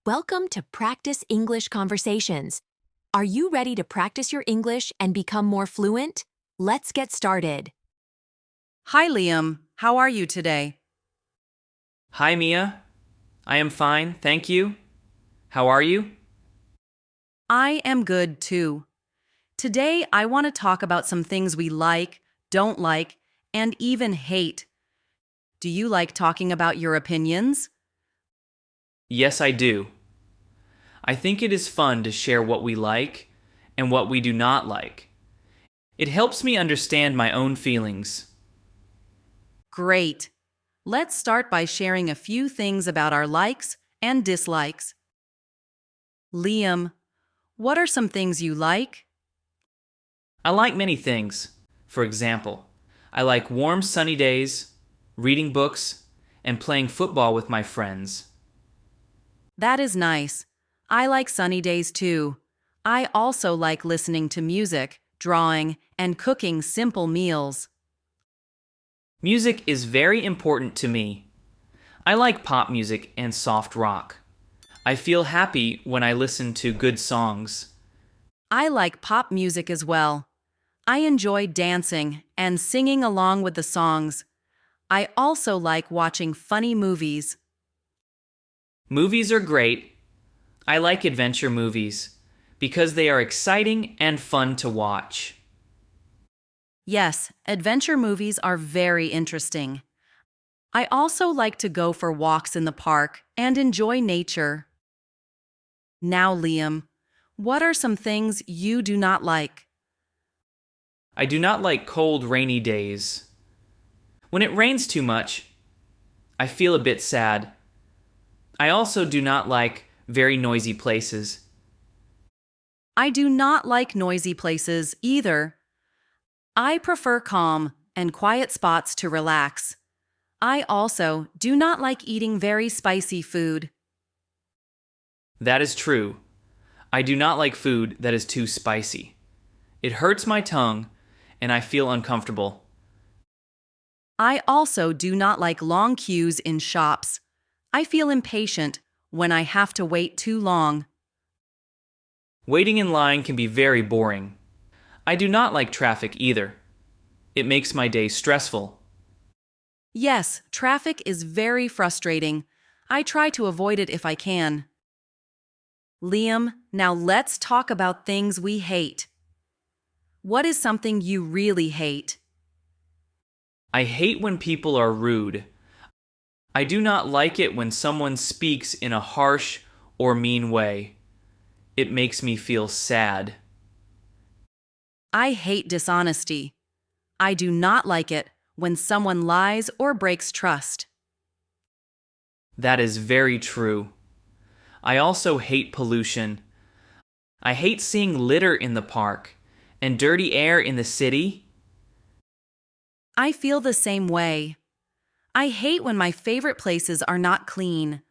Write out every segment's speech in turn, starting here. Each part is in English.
Welcome to Practice English Conversations. Are you ready to practice your English and become more fluent? Let's get started. Hi, Liam. How are you today? Hi, Mia. I am fine, thank you. How are you? I am good too. Today, I want to talk about some things we like, don't like, and even hate. Do you like talking about your opinions? Yes, I do. I think it is fun to share what we like and what we do not like. It helps me understand my own feelings. Great. Let's start by sharing a few things about our likes and dislikes. Liam, what are some things you like? I like many things. For example, I like warm sunny days, reading books, and playing football with my friends. That is nice. I like sunny days too. I also like listening to music, drawing, and cooking simple meals. Music is very important to me. I like pop music and soft rock. I feel happy when I listen to good songs. I like pop music as well. I enjoy dancing and singing along with the songs. I also like watching funny movies. Movies are great. I like adventure movies because they are exciting and fun to watch. Yes, adventure movies are very interesting. I also like to go for walks in the park and enjoy nature. Now, Liam, what are some things you do not like? I do not like cold, rainy days. When it rains too much, I feel a bit sad. I also do not like very noisy places. I do not like noisy places either. I prefer calm and quiet spots to relax. I also do not like eating very spicy food. That is true. I do not like food that is too spicy. It hurts my tongue, and I feel uncomfortable. I also do not like long queues in shops. I feel impatient when I have to wait too long. Waiting in line can be very boring. I do not like traffic either. It makes my day stressful. Yes, traffic is very frustrating. I try to avoid it if I can. Liam, now let's talk about things we hate. What is something you really hate? I hate when people are rude. I do not like it when someone speaks in a harsh or mean way. It makes me feel sad. I hate dishonesty. I do not like it when someone lies or breaks trust. That is very true. I also hate pollution. I hate seeing litter in the park and dirty air in the city. I feel the same way. I hate when my favorite places are not clean.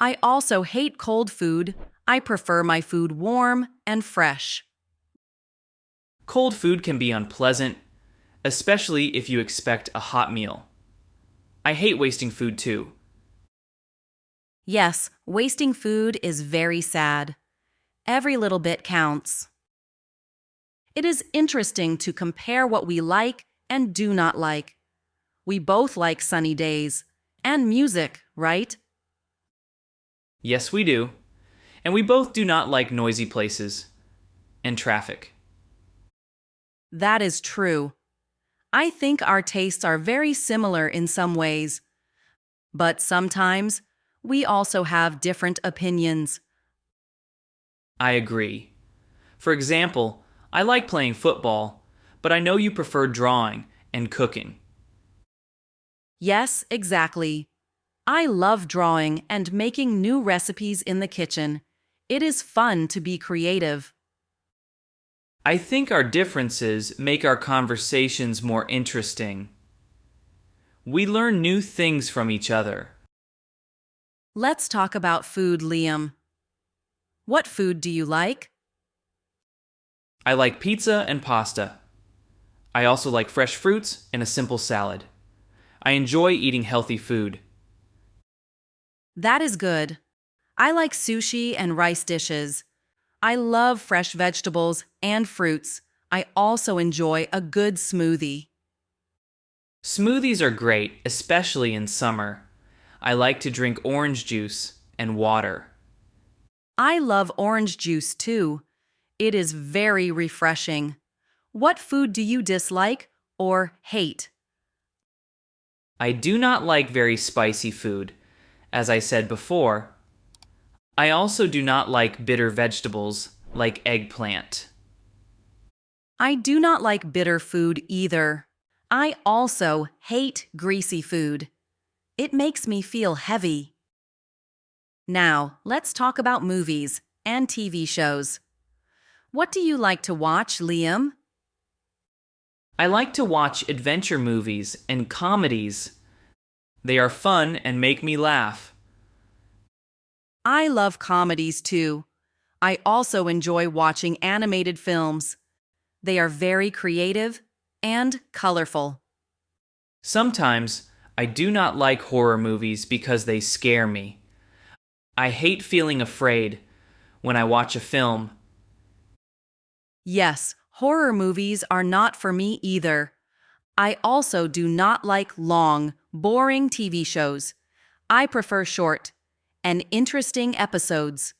I also hate cold food. I prefer my food warm and fresh. Cold food can be unpleasant, especially if you expect a hot meal. I hate wasting food too. Yes, wasting food is very sad. Every little bit counts. It is interesting to compare what we like and do not like. We both like sunny days and music, right? Yes, we do. And we both do not like noisy places and traffic. That is true. I think our tastes are very similar in some ways, but sometimes we also have different opinions. I agree. For example, I like playing football, but I know you prefer drawing and cooking. Yes, exactly. I love drawing and making new recipes in the kitchen. It is fun to be creative. I think our differences make our conversations more interesting. We learn new things from each other. Let's talk about food, Liam. What food do you like? I like pizza and pasta. I also like fresh fruits and a simple salad. I enjoy eating healthy food. That is good. I like sushi and rice dishes. I love fresh vegetables and fruits. I also enjoy a good smoothie. Smoothies are great, especially in summer. I like to drink orange juice and water. I love orange juice too. It is very refreshing. What food do you dislike or hate? I do not like very spicy food, as I said before. I also do not like bitter vegetables like eggplant. I do not like bitter food either. I also hate greasy food. It makes me feel heavy. Now, let's talk about movies and TV shows. What do you like to watch, Liam? I like to watch adventure movies and comedies. They are fun and make me laugh. I love comedies too. I also enjoy watching animated films. They are very creative and colorful. Sometimes I do not like horror movies because they scare me. I hate feeling afraid when I watch a film. Yes, horror movies are not for me either. I also do not like long, boring TV shows. I prefer short and interesting episodes.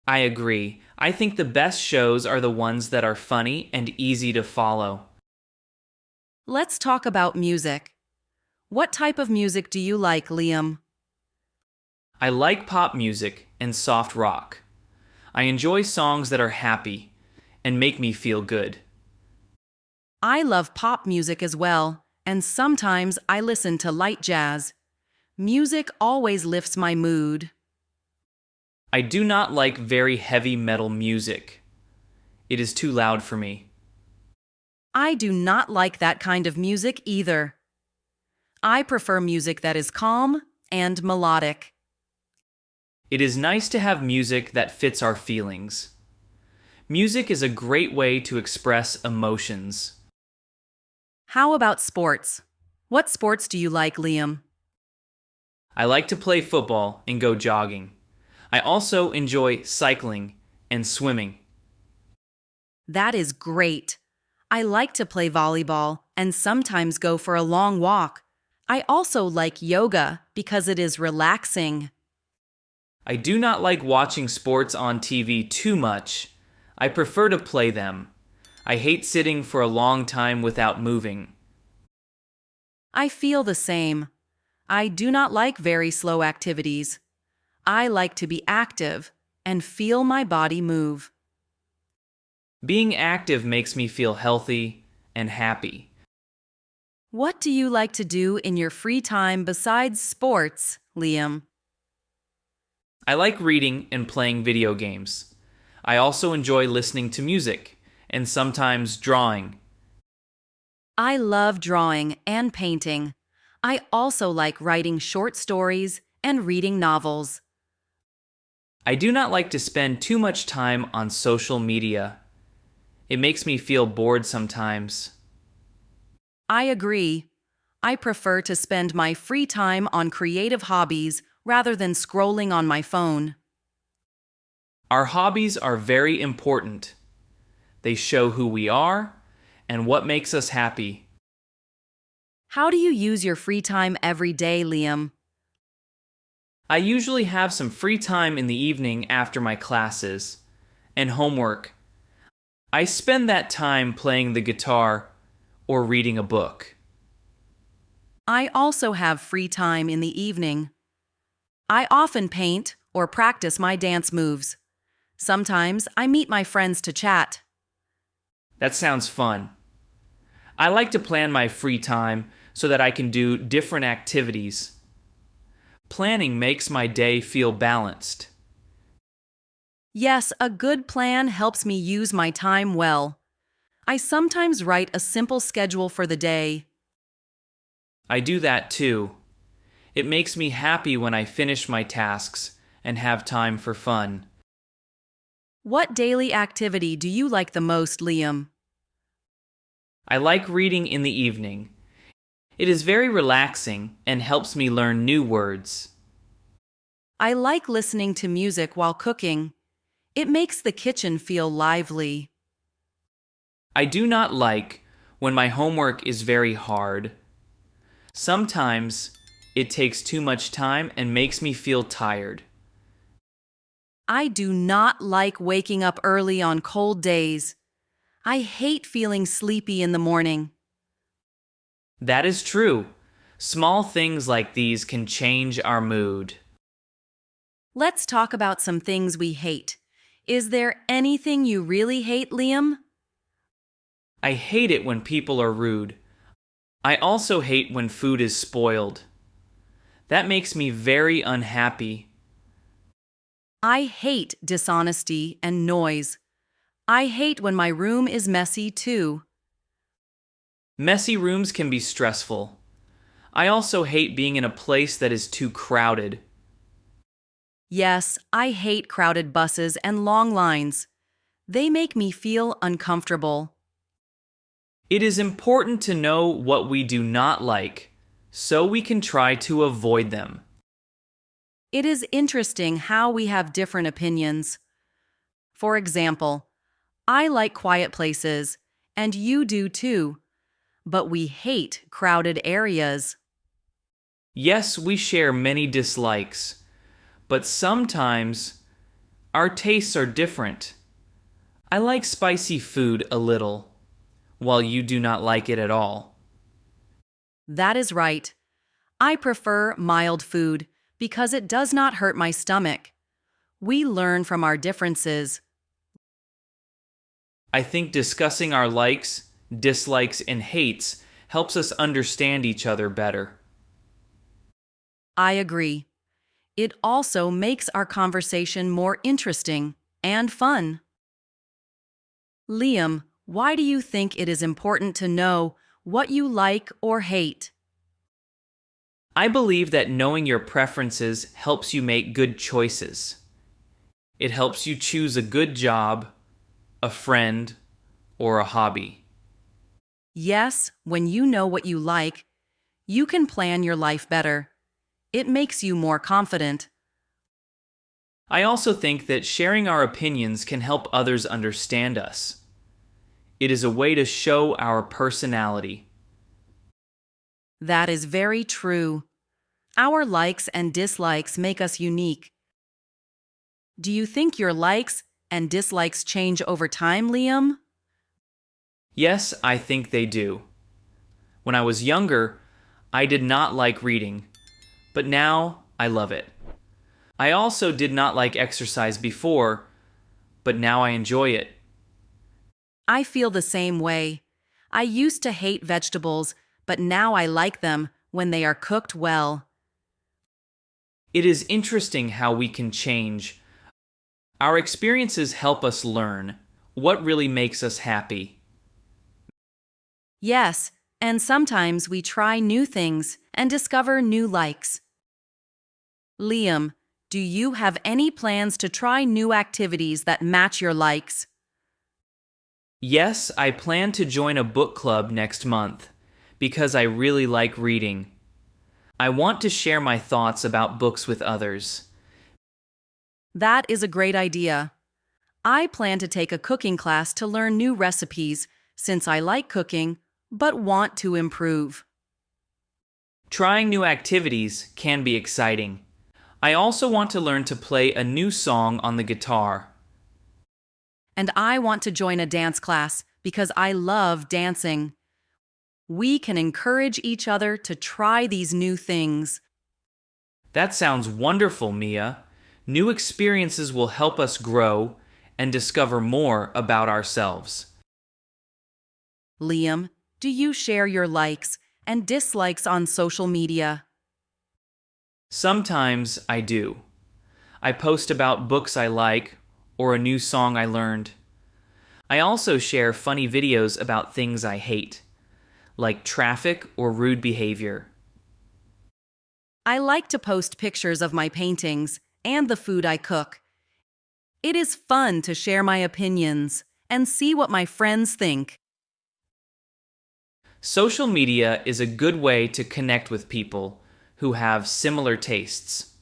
I agree. I think the best shows are the ones that are funny and easy to follow. Let's talk about music. What type of music do you like, Liam? I like pop music and soft rock. I enjoy songs that are happy and make me feel good. I love pop music as well, and sometimes I listen to light jazz. Music always lifts my mood. I do not like very heavy metal music. It is too loud for me. I do not like that kind of music either. I prefer music that is calm and melodic. It is nice to have music that fits our feelings. Music is a great way to express emotions. How about sports? What sports do you like, Liam? I like to play football and go jogging. I also enjoy cycling and swimming. That is great. I like to play volleyball and sometimes go for a long walk. I also like yoga because it is relaxing. I do not like watching sports on TV too much. I prefer to play them. I hate sitting for a long time without moving. I feel the same. I do not like very slow activities. I like to be active and feel my body move. Being active makes me feel healthy and happy. What do you like to do in your free time besides sports, Liam? I like reading and playing video games. I also enjoy listening to music and sometimes drawing. I love drawing and painting. I also like writing short stories and reading novels. I do not like to spend too much time on social media. It makes me feel bored sometimes. I agree. I prefer to spend my free time on creative hobbies rather than scrolling on my phone. Our hobbies are very important. They show who we are and what makes us happy. How do you use your free time every day, Liam? I usually have some free time in the evening after my classes and homework. I spend that time playing the guitar or reading a book. I also have free time in the evening. I often paint or practice my dance moves. Sometimes I meet my friends to chat. That sounds fun. I like to plan my free time so that I can do different activities. Planning makes my day feel balanced. Yes, a good plan helps me use my time well. I sometimes write a simple schedule for the day. I do that too. It makes me happy when I finish my tasks and have time for fun. What daily activity do you like the most, Liam? I like reading in the evening. It is very relaxing and helps me learn new words. I like listening to music while cooking. It makes the kitchen feel lively. I do not like when my homework is very hard. Sometimes it takes too much time and makes me feel tired. I do not like waking up early on cold days. I hate feeling sleepy in the morning. That is true. Small things like these can change our mood. Let's talk about some things we hate. Is there anything you really hate, Liam? I hate it when people are rude. I also hate when food is spoiled. That makes me very unhappy. I hate dishonesty and noise. I hate when my room is messy too. Messy rooms can be stressful. I also hate being in a place that is too crowded. Yes, I hate crowded buses and long lines. They make me feel uncomfortable. It is important to know what we do not like, so we can try to avoid them. It is interesting how we have different opinions. For example, I like quiet places, and you do too, but we hate crowded areas. Yes, we share many dislikes, but sometimes our tastes are different. I like spicy food a little, while you do not like it at all. That is right. I prefer mild food because it does not hurt my stomach. We learn from our differences. I think discussing our likes, dislikes, and hates helps us understand each other better. I agree. It also makes our conversation more interesting and fun. Liam, why do you think it is important to know what you like or hate? I believe that knowing your preferences helps you make good choices. It helps you choose a good job, a friend, or a hobby. Yes, when you know what you like, you can plan your life better. It makes you more confident. I also think that sharing our opinions can help others understand us. It is a way to show our personality. That is very true. Our likes and dislikes make us unique. Do you think your likes and dislikes change over time, Liam? Yes, I think they do. When I was younger, I did not like reading, but now I love it. I also did not like exercise before, but now I enjoy it. I feel the same way. I used to hate vegetables, but now I like them when they are cooked well. It is interesting how we can change. Our experiences help us learn what really makes us happy. Yes, and sometimes we try new things and discover new likes. Liam, do you have any plans to try new activities that match your likes? Yes, I plan to join a book club next month because I really like reading. I want to share my thoughts about books with others. That is a great idea. I plan to take a cooking class to learn new recipes since I like cooking but want to improve. Trying new activities can be exciting. I also want to learn to play a new song on the guitar. And I want to join a dance class because I love dancing. We can encourage each other to try these new things. That sounds wonderful, Mia. New experiences will help us grow and discover more about ourselves. Liam, do you share your likes and dislikes on social media? Sometimes I do. I post about books I like or a new song I learned. I also share funny videos about things I hate, like traffic or rude behavior. I like to post pictures of my paintings and the food I cook. It is fun to share my opinions and see what my friends think. Social media is a good way to connect with people who have similar tastes.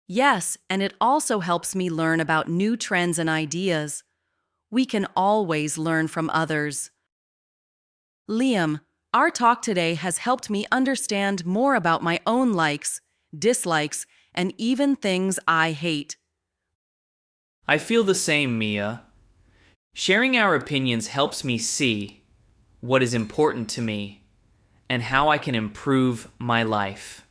Yes, and it also helps me learn about new trends and ideas. We can always learn from others. Liam, our talk today has helped me understand more about my own likes, dislikes, and even things I hate. I feel the same, Mia. Sharing our opinions helps me see what is important to me and how I can improve my life.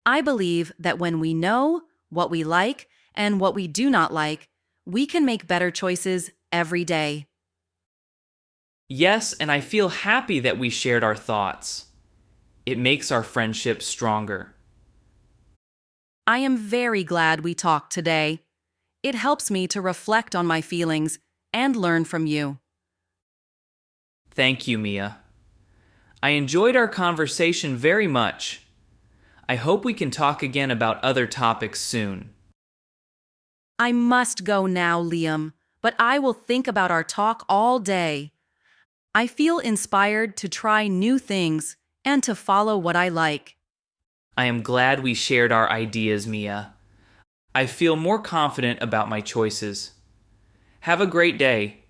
I believe that when we know what we like and what we do not like, we can make better choices every day. Yes, and I feel happy that we shared our thoughts. It makes our friendship stronger. I am very glad we talked today. It helps me to reflect on my feelings and learn from you. Thank you, Mia. I enjoyed our conversation very much. I hope we can talk again about other topics soon. I must go now, Liam, but I will think about our talk all day. I feel inspired to try new things and to follow what I like. I am glad we shared our ideas, Mia. I feel more confident about my choices. Have a great day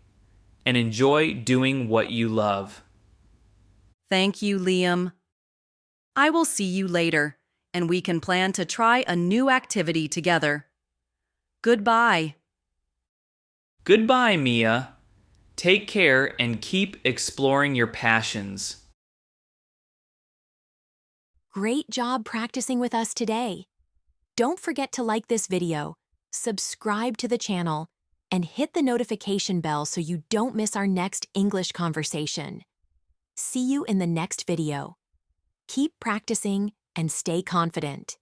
and enjoy doing what you love. Thank you, Liam. I will see you later, and we can plan to try a new activity together. Goodbye. Goodbye, Mia. Take care and keep exploring your passions. Great job practicing with us today. Don't forget to like this video, subscribe to the channel, and hit the notification bell so you don't miss our next English conversation. See you in the next video. Keep practicing and stay confident.